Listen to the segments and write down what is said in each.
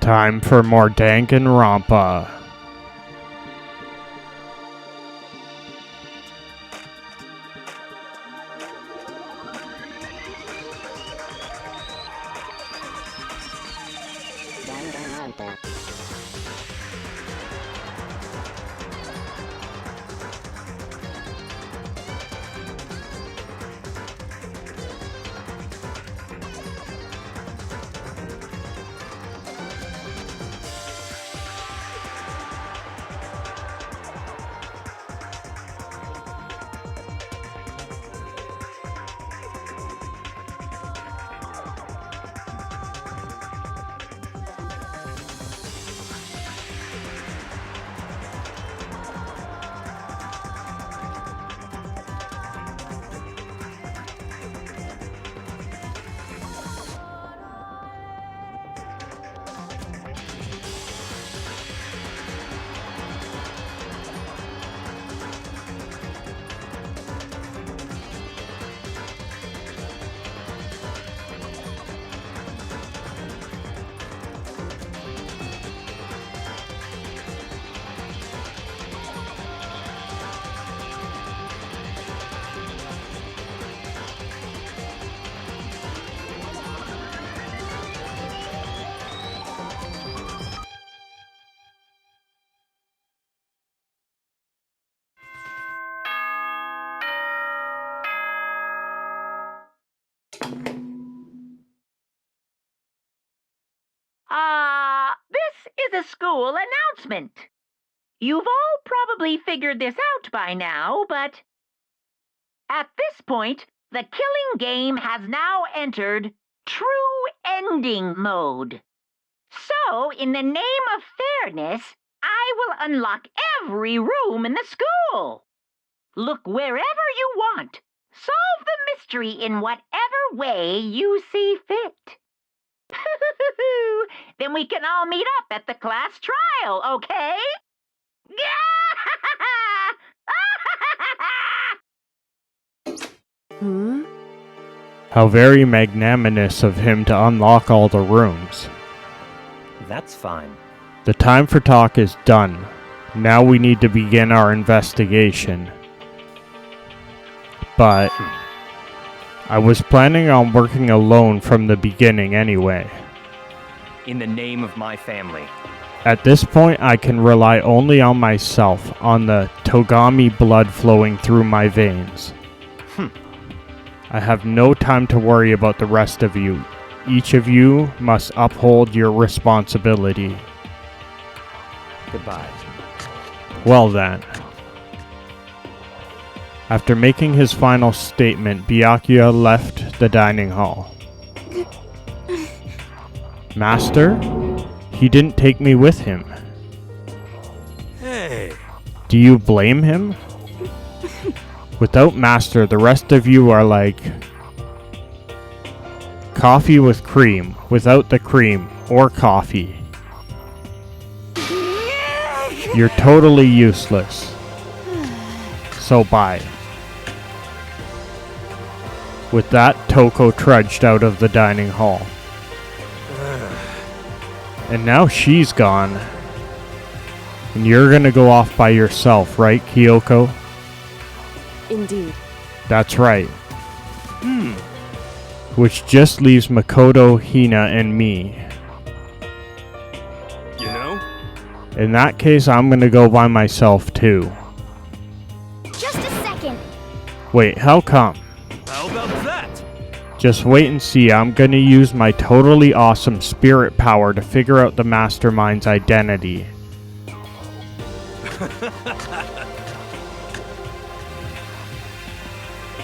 Time for more Danganronpa. Danganronpa. This is a school announcement. You've all probably figured this out by now, but at this point, the killing game has now entered true ending mode. So, in the name of fairness, I will unlock every room in the school. Look wherever you want. Solve the mystery in whatever way you see fit. Then we can all meet up at the class trial, okay? How very magnanimous of him to unlock all the rooms. That's fine. The time for talk is done. Now we need to begin our investigation. But I was planning on working alone from the beginning anyway. In the name of my family. At this point, I can rely only on myself, on the Togami blood flowing through my veins. I have no time to worry about the rest of you. Each of you must uphold your responsibility. Goodbye. Well then. After making his final statement, Byakuya left the dining hall. Master? He didn't take me with him. Hey. Do you blame him? Without Master, the rest of you are like coffee with cream, without the cream, or coffee. You're totally useless. So bye. With that, Toko trudged out of the dining hall. And now she's gone. And you're gonna go off by yourself, right, Kyoko? Indeed. That's right. Which just leaves Makoto, Hina, and me. You know? In that case, I'm gonna go by myself too. Just a second. Wait, how come? How about that? Just wait and see. I'm gonna use my totally awesome spirit power to figure out the mastermind's identity.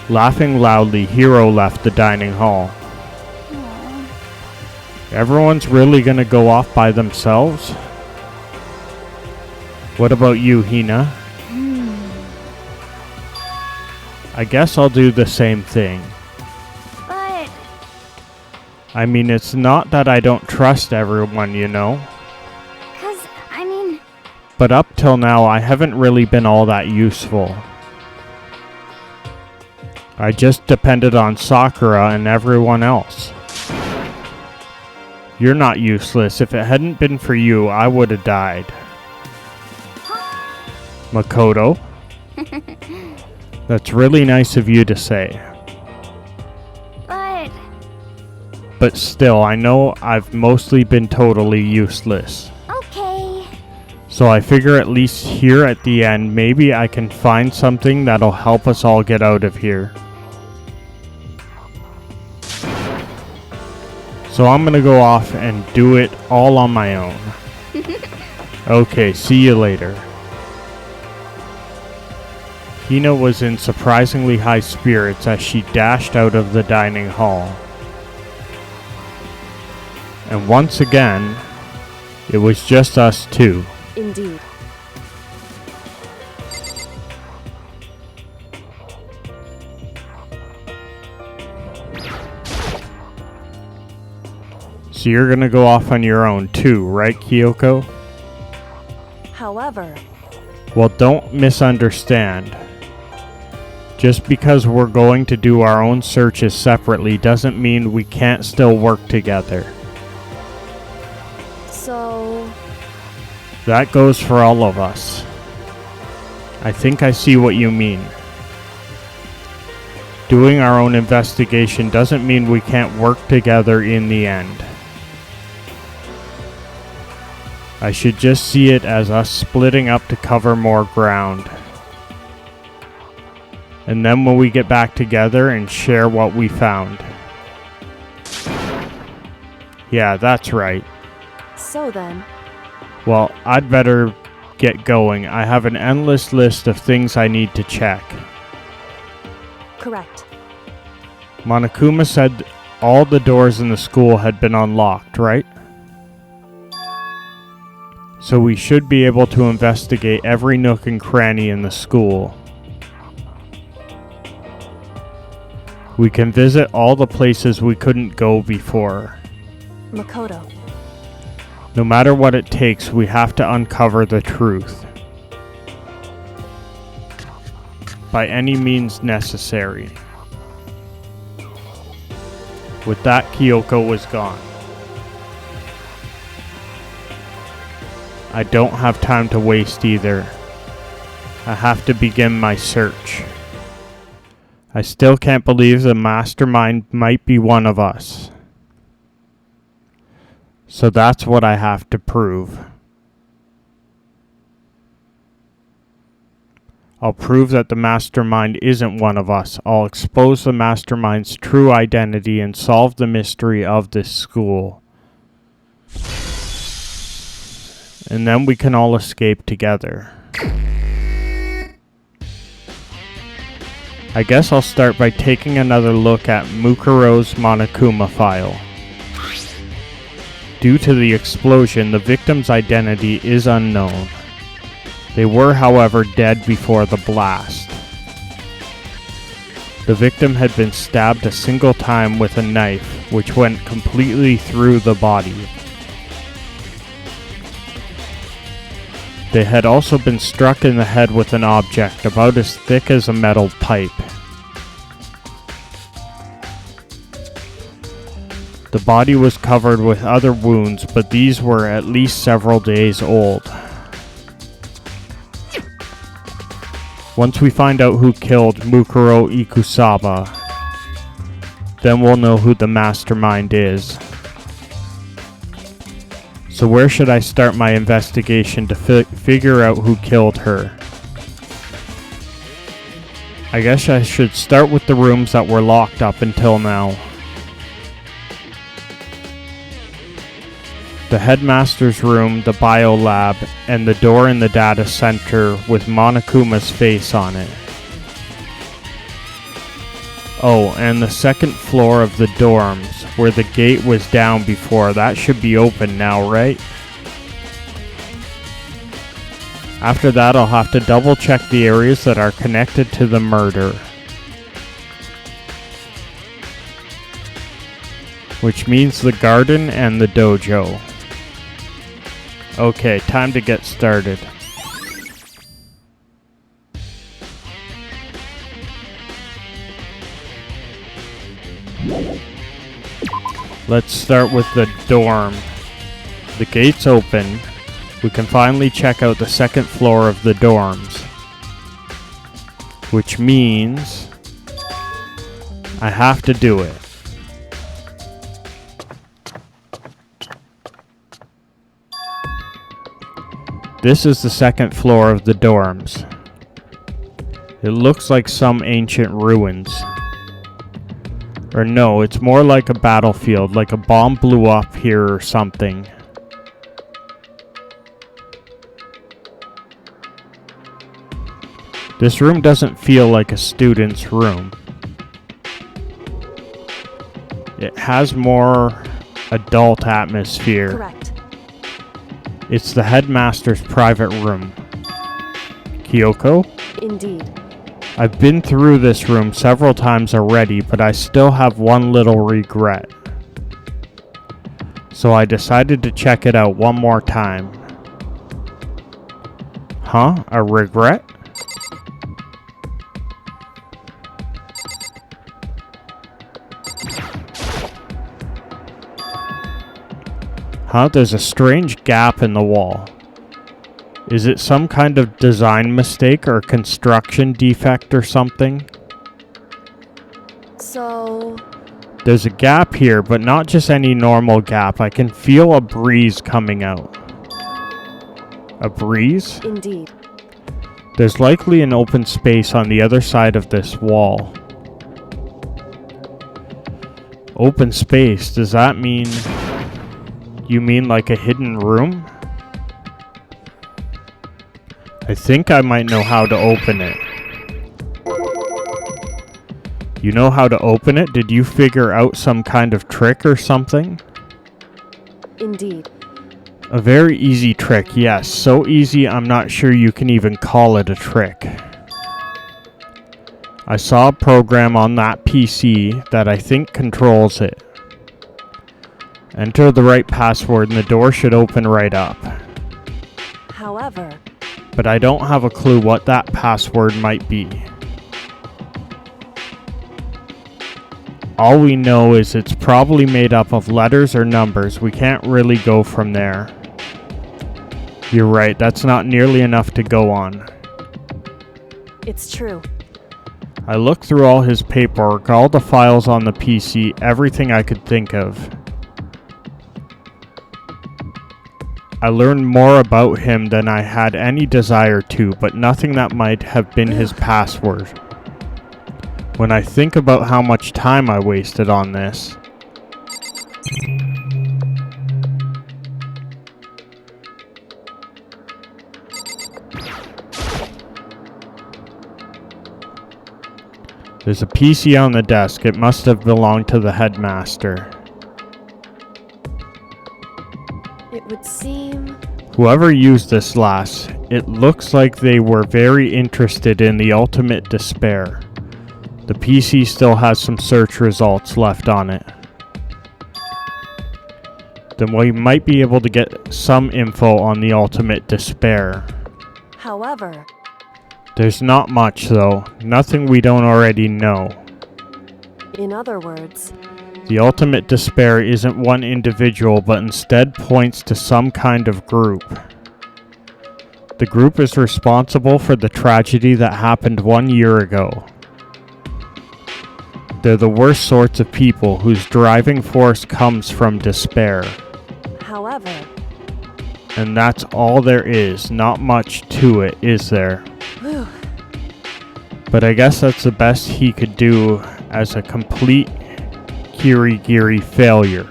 Laughing loudly, Hiro left the dining hall. Everyone's really gonna go off by themselves? What about you, Hina? I guess I'll do the same thing. But I mean, it's not that I don't trust everyone, you know? But up till now, I haven't really been all that useful. I just depended on Sakura and everyone else. You're not useless. If it hadn't been for you, I would have died. Makoto? That's really nice of you to say. But still, I know I've mostly been totally useless. Okay. So I figure at least here at the end, maybe I can find something that'll help us all get out of here. So I'm gonna go off and do it all on my own. Okay, see you later. Hina was in surprisingly high spirits as she dashed out of the dining hall. And once again, it was just us two. Indeed. So you're gonna go off on your own too, right, Kyoko? However, Well, don't misunderstand. Just because we're going to do our own searches separately doesn't mean we can't still work together. so That goes for all of us. I think I see what you mean. Doing our own investigation doesn't mean we can't work together in the end. I should just see it as us splitting up to cover more ground. And then when we get back together and share what we found. Yeah, that's right. so then, Well, I'd better get going. I have an endless list of things I need to check. correct. Monokuma said all the doors in the school had been unlocked, right? So we should be able to investigate every nook and cranny in the school. We can visit all the places we couldn't go before. Makoto, No matter what it takes, we have to uncover the truth. By any means necessary. With that, Kyoko was gone. I don't have time to waste either. I have to begin my search. I still can't believe the mastermind might be one of us. So that's what I have to prove. I'll prove that the mastermind isn't one of us. I'll expose the mastermind's true identity and solve the mystery of this school. And then we can all escape together. I guess I'll start by taking another look at Mukuro's Monokuma file. Due to the explosion, the victim's identity is unknown. They were, however, dead before the blast. The victim had been stabbed a single time with a knife, which went completely through the body. They had also been struck in the head with an object about as thick as a metal pipe. The body was covered with other wounds, but these were at least several days old. Once we find out who killed Mukuro Ikusaba, then we'll know who the mastermind is. So where should I start my investigation to figure out who killed her? I guess I should start with the rooms that were locked up until now. The headmaster's room, the bio lab, and the door in the data center with Monokuma's face on it. Oh, and the second floor of the dorms, where the gate was down before. That should be open now, right? After that, I'll have to double check the areas that are connected to the murder. Which means the garden and the dojo. Okay, time to get started. Let's start with the dorm. The gate's open. We can finally check out the second floor of the dorms. Which means I have to do it. This is the second floor of the dorms. It looks like some ancient ruins. Or no, it's more like a battlefield, like a bomb blew up here or something. This room doesn't feel like a student's room. It has more adult atmosphere. Correct. It's the headmaster's private room. Kyoko? Indeed. I've been through this room several times already, but I still have one little regret. So I decided to check it out one more time. Huh? A regret? Huh? There's a strange gap in the wall. Is it some kind of design mistake or construction defect or something? So... There's a gap here, but not just any normal gap. I can feel a breeze coming out. A breeze? Indeed. There's likely an open space on the other side of this wall. Open space, does that mean... You mean like a hidden room? I think I might know how to open it. You know how to open it? Did you figure out some kind of trick or something? Indeed. A very easy trick, yes. So easy I'm not sure you can even call it a trick. I saw a program on that PC that I think controls it. Enter the right password and the door should open right up. However... But I don't have a clue what that password might be. All we know is it's probably made up of letters or numbers. We can't really go from there. You're right, that's not nearly enough to go on. It's true. I looked through all his paperwork, all the files on the PC, everything I could think of. I learned more about him than I had any desire to, but nothing that might have been his password. When I think about how much time I wasted on this. There's a PC on the desk. It must have belonged to the headmaster. It would seem... Whoever used this last, it looks like they were very interested in the ultimate despair. The PC still has some search results left on it. Then we might be able to get some info on the ultimate despair. However... There's not much though, nothing we don't already know. In other words... The ultimate despair isn't one individual, but instead points to some kind of group. The group is responsible for the tragedy that happened 1 year ago. They're the worst sorts of people whose driving force comes from despair. However... And that's all there is, not much to it, is there? Whew. But I guess that's the best he could do as a complete Kirigiri failure.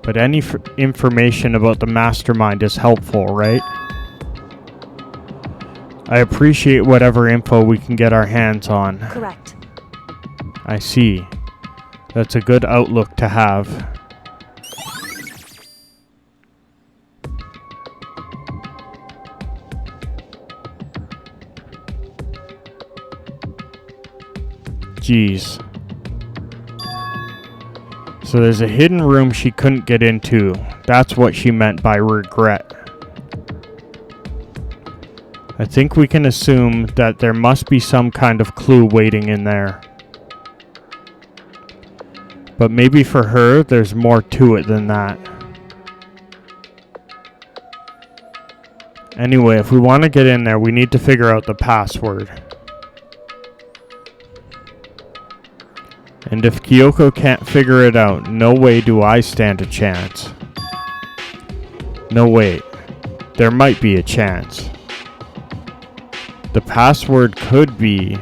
But any information about the mastermind is helpful, right? I appreciate whatever info we can get our hands on. Correct. I see. That's a good outlook to have. Jeez. So there's a hidden room she couldn't get into. That's what she meant by regret. I think we can assume that there must be some kind of clue waiting in there. But maybe for her, there's more to it than that. Anyway, if we want to get in there, we need to figure out the password. And if Kyoko can't figure it out, no way do I stand a chance. No, wait. There might be a chance. The password could be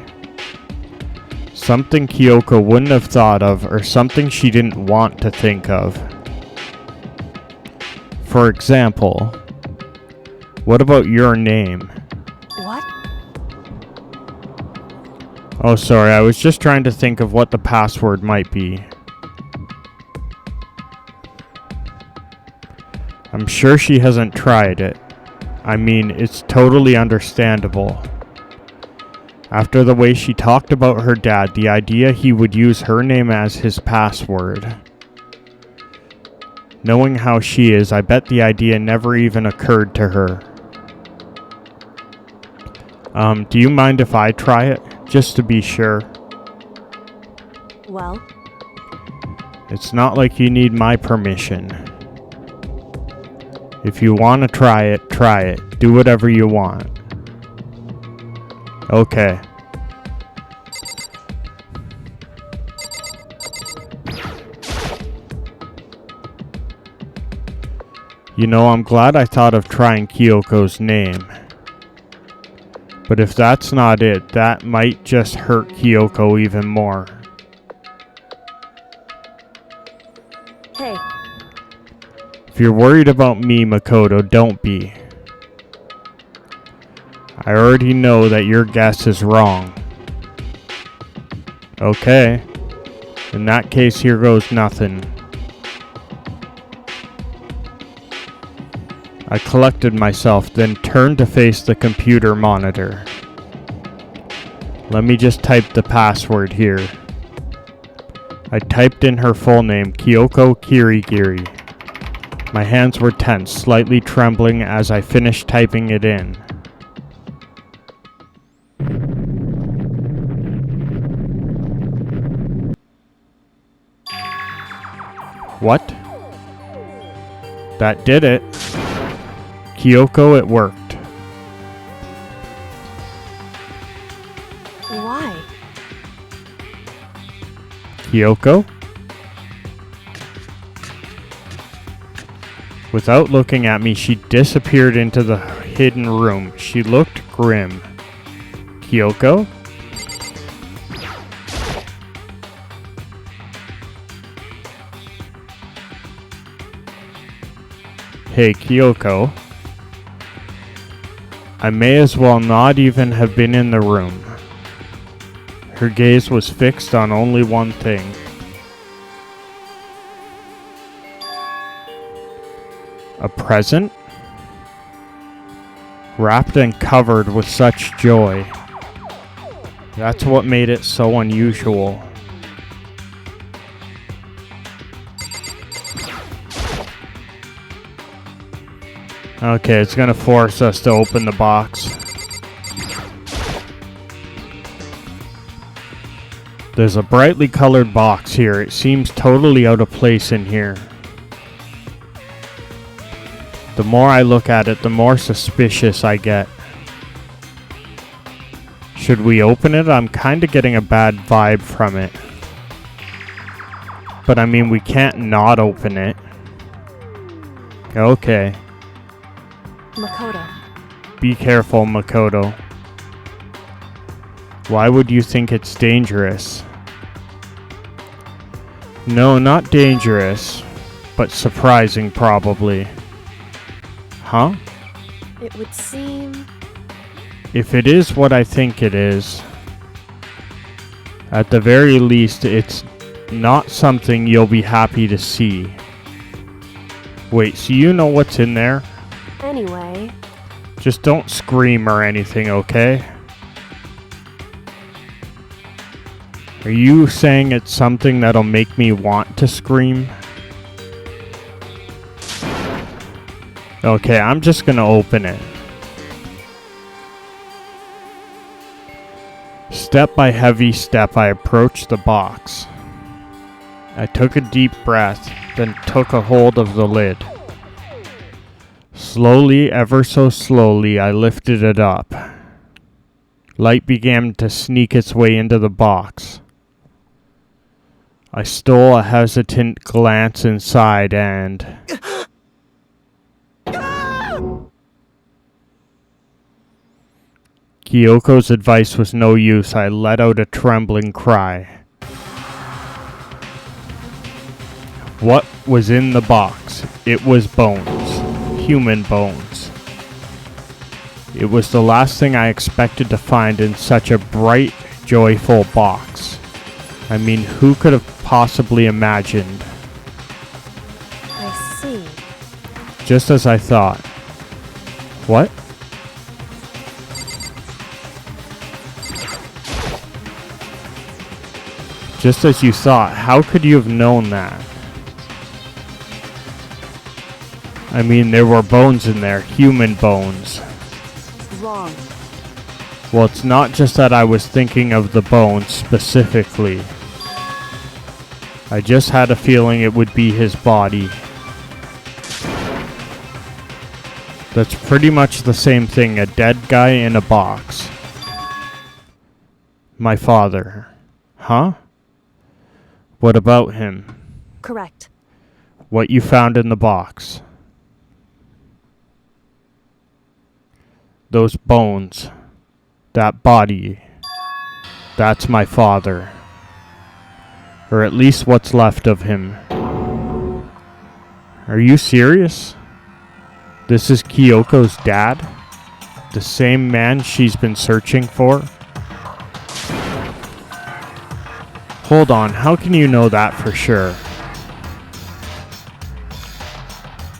something Kyoko wouldn't have thought of, or something she didn't want to think of. For example, what about your name? What? Oh, sorry, I was just trying to think of what the password might be. I'm sure she hasn't tried it. I mean, it's totally understandable. After the way she talked about her dad, the idea he would use her name as his password. Knowing how she is, I bet the idea never even occurred to her. Do you mind if I try it? Just to be sure. Well, It's not like you need my permission. If you want to try it, try it. Do whatever you want. Okay. You know, I'm glad I thought of trying Kyoko's name. But if that's not it, that might just hurt Kyoko even more. hey, If you're worried about me, Makoto, don't be. I already know that your guess is wrong. Okay. In that case, here goes nothing. I collected myself, then turned to face the computer monitor. Let me just type the password here. I typed in her full name, Kyoko Kirigiri. My hands were tense, slightly trembling as I finished typing it in. What? That did it. Kyoko, it worked. why? Kyoko? Without looking at me, she disappeared into the hidden room. She looked grim. Kyoko? Hey, Kyoko. I may as well not even have been in the room. Her gaze was fixed on only one thing. A present? Wrapped and covered with such joy. That's what made it so unusual. Okay, it's gonna force us to open the box. There's a brightly colored box here. It seems totally out of place in here. The more I look at it, the more suspicious I get. Should we open it? I'm kinda getting a bad vibe from it. But I mean, we can't not open it. Okay. Makoto. Be careful, Makoto. Why would you think it's dangerous? No, not dangerous, but surprising probably. Huh? It would seem... If it is what I think it is, at the very least, it's not something you'll be happy to see. Wait, so you know what's in there? Anyway, Just don't scream or anything, okay? Are you saying it's something that'll make me want to scream? Okay, I'm just gonna open it. Step by heavy step, I approach the box. I took a deep breath, then took a hold of the lid. Slowly, ever so slowly, I lifted it up. Light began to sneak its way into the box. I stole a hesitant glance inside and... Kyoko's advice was no use. I let out a trembling cry. What was in the box? It was bones. Human bones. It was the last thing I expected to find in such a bright, joyful box. I mean, who could have possibly imagined? I see. Just as I thought. What? Just as you thought. How could you have known that? I mean, there were bones in there. Human bones. Wrong. Well, it's not just that I was thinking of the bones specifically. I just had a feeling it would be his body. That's pretty much the same thing, a dead guy in a box. My father. Huh? What about him? Correct. What you found in the box? Those bones. That body. That's my father. Or at least what's left of him. Are you serious? This is Kyoko's dad? The same man she's been searching for? Hold on, how can you know that for sure?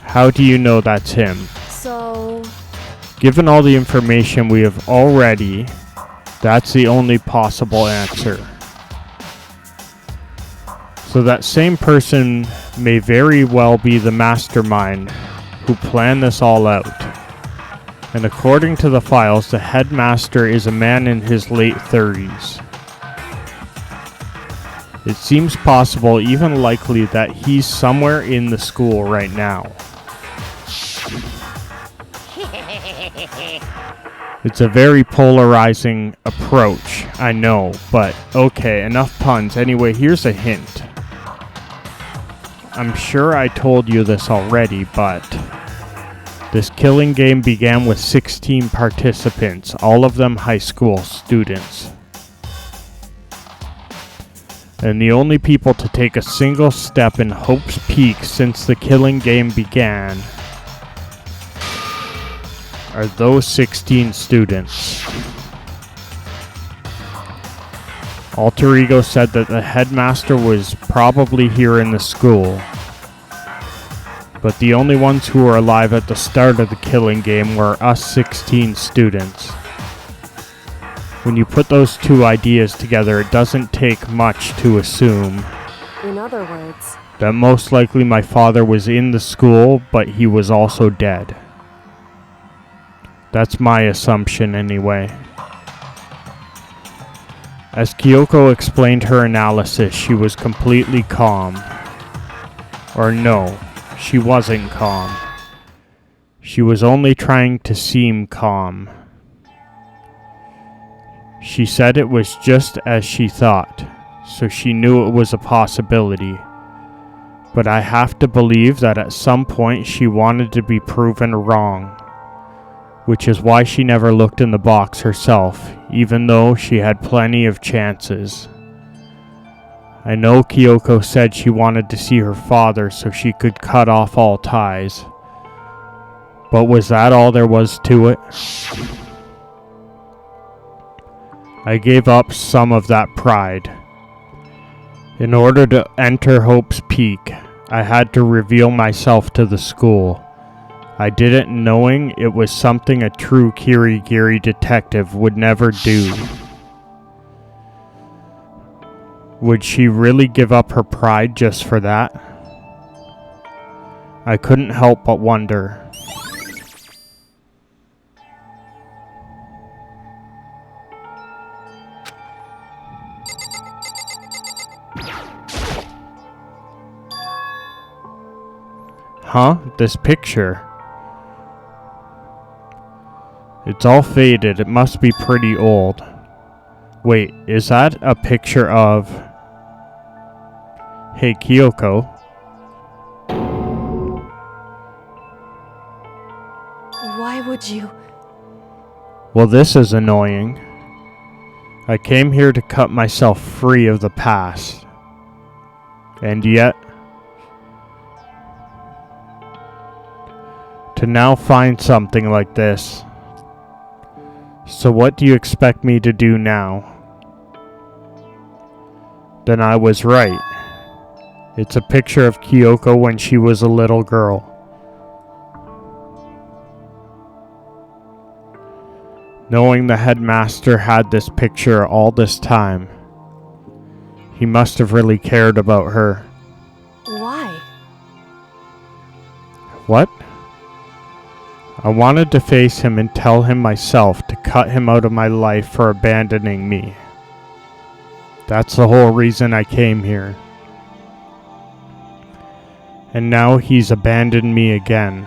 How do you know that's him? So... Given all the information we have already, that's the only possible answer. So that same person may very well be the mastermind who planned this all out. And according to the files, the headmaster is a man in his late 30s. It seems possible, even likely, that he's somewhere in the school right now. It's a very polarizing approach, I know, but okay, enough puns. Anyway, here's a hint. I'm sure I told you this already, but this killing game began with 16 participants, all of them high school students. And the only people to take a single step in Hope's Peak since the killing game began are those 16 students. Alter Ego said that the headmaster was probably here in the school, but the only ones who were alive at the start of the killing game were us 16 students. When you put those two ideas together, it doesn't take much to assume in other words, that most likely my father was in the school, but he was also dead. That's my assumption anyway. As Kyoko explained her analysis, she was completely calm. Or no, she wasn't calm. She was only trying to seem calm. She said it was just as she thought, so she knew it was a possibility. But I have to believe that at some point she wanted to be proven wrong, which is why she never looked in the box herself, even though she had plenty of chances. I know Kyoko said she wanted to see her father so she could cut off all ties. But was that all there was to it? I gave up some of that pride. In order to enter Hope's Peak, I had to reveal myself to the school. I did it knowing it was something a true Kirigiri detective would never do. Would she really give up her pride just for that? I couldn't help but wonder. Huh? This picture. It's all faded. It must be pretty old. Wait, is that a picture of... Hey, Kyoko. Why would you? Well, this is annoying. I came here to cut myself free of the past. And yet... to now find something like this. So what do you expect me to do now? Then I was right. It's a picture of Kyoko when she was a little girl. Knowing the headmaster had this picture all this time, he must have really cared about her. Why? What? I wanted to face him and tell him myself to cut him out of my life for abandoning me. That's the whole reason I came here. And now he's abandoned me again.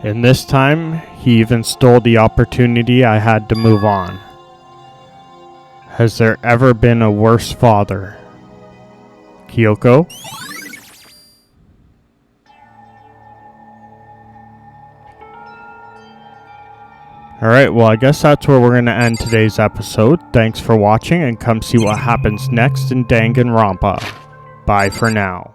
And this time, he even stole the opportunity I had to move on. Has there ever been a worse father? Kyoko? Alright, well I guess that's where we're going to end today's episode. Thanks for watching and come see what happens next in Danganronpa. Bye for now.